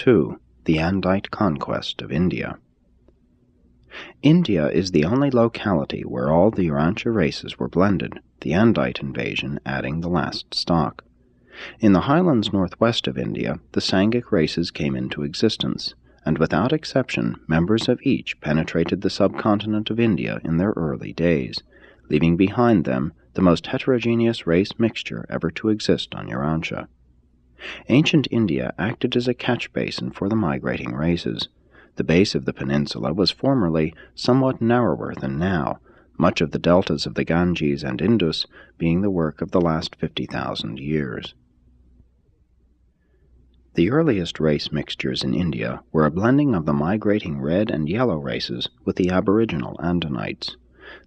2. The Andite Conquest of India. India is the only locality where all the Urantia races were blended, the Andite invasion adding the last stock. In the highlands northwest of India, the Sangic races came into existence, and without exception members of each penetrated the subcontinent of India in their early days, leaving behind them the most heterogeneous race mixture ever to exist on Urantia. Ancient India acted as a catch basin for the migrating races. The base of the peninsula was formerly somewhat narrower than now, much of the deltas of the Ganges and Indus being the work of the last 50,000 years. The earliest race mixtures in India were a blending of the migrating red and yellow races with the aboriginal Andinites.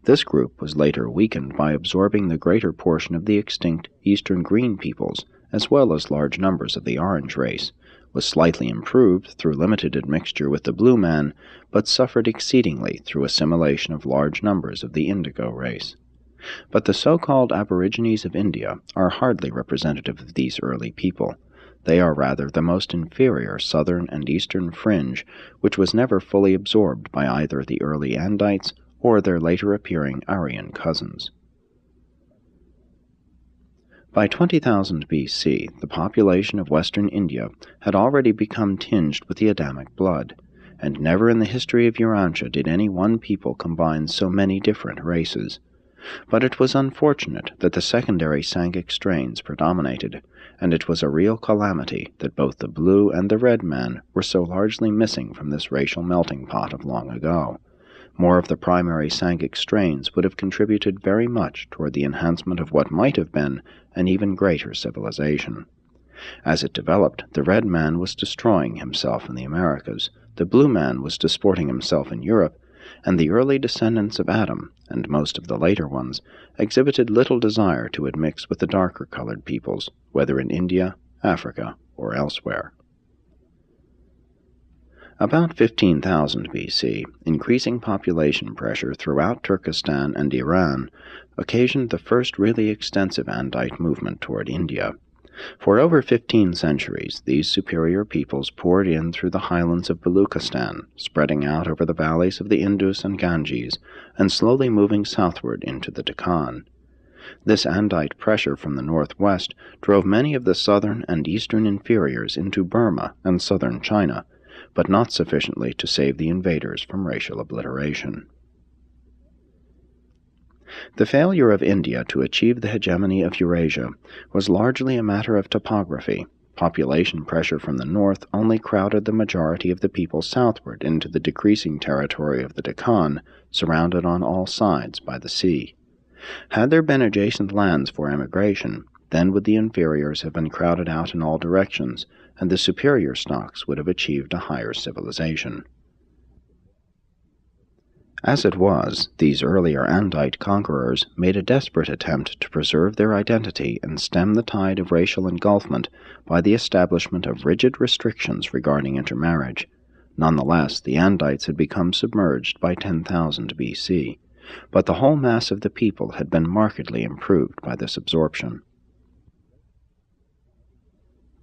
This group was later weakened by absorbing the greater portion of the extinct eastern green peoples, as well as large numbers of the orange race, was slightly improved through limited admixture with the blue man, but suffered exceedingly through assimilation of large numbers of the indigo race. But the so-called aborigines of India are hardly representative of these early people. They are rather the most inferior southern and eastern fringe, which was never fully absorbed by either the early Andites or their later appearing Aryan cousins. By 20,000 BC, the population of western India had already become tinged with the Adamic blood, and never in the history of Urantia did any one people combine so many different races. But it was unfortunate that the secondary Sangic strains predominated, and it was a real calamity that both the blue and the red man were so largely missing from this racial melting pot of long ago. More of the primary Sangic strains would have contributed very much toward the enhancement of what might have been an even greater civilization. As it developed, the red man was destroying himself in the Americas, the blue man was disporting himself in Europe, and the early descendants of Adam, and most of the later ones, exhibited little desire to admix with the darker-colored peoples, whether in India, Africa, or elsewhere. About 15,000 BC, increasing population pressure throughout Turkestan and Iran occasioned the first really extensive Andite movement toward India. For over 15 centuries, these superior peoples poured in through the highlands of Baluchistan, spreading out over the valleys of the Indus and Ganges, and slowly moving southward into the Deccan. This Andite pressure from the northwest drove many of the southern and eastern inferiors into Burma and southern China, but not sufficiently to save the invaders from racial obliteration. The failure of India to achieve the hegemony of Eurasia was largely a matter of topography. Population pressure from the north only crowded the majority of the people southward into the decreasing territory of the Deccan, surrounded on all sides by the sea. Had there been adjacent lands for emigration, then would the inferiors have been crowded out in all directions, and the superior stocks would have achieved a higher civilization. As it was, these earlier Andite conquerors made a desperate attempt to preserve their identity and stem the tide of racial engulfment by the establishment of rigid restrictions regarding intermarriage. Nonetheless, the Andites had become submerged by 10,000 BC, but the whole mass of the people had been markedly improved by this absorption.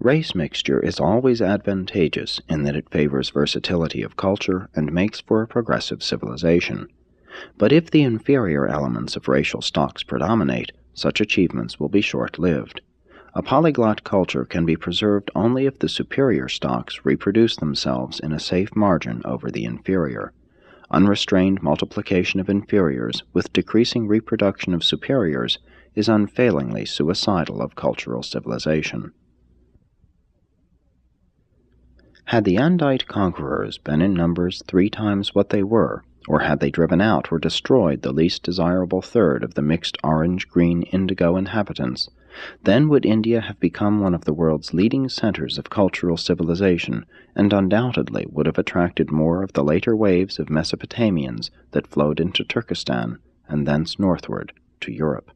Race mixture is always advantageous in that it favors versatility of culture and makes for a progressive civilization. But if the inferior elements of racial stocks predominate, such achievements will be short-lived. A polyglot culture can be preserved only if the superior stocks reproduce themselves in a safe margin over the inferior. Unrestrained multiplication of inferiors with decreasing reproduction of superiors is unfailingly suicidal of cultural civilization. Had the Andite conquerors been in numbers 3 times what they were, or had they driven out or destroyed the least desirable third of the mixed orange-green-indigo inhabitants, then would India have become one of the world's leading centers of cultural civilization, and undoubtedly would have attracted more of the later waves of Mesopotamians that flowed into Turkestan, and thence northward to Europe.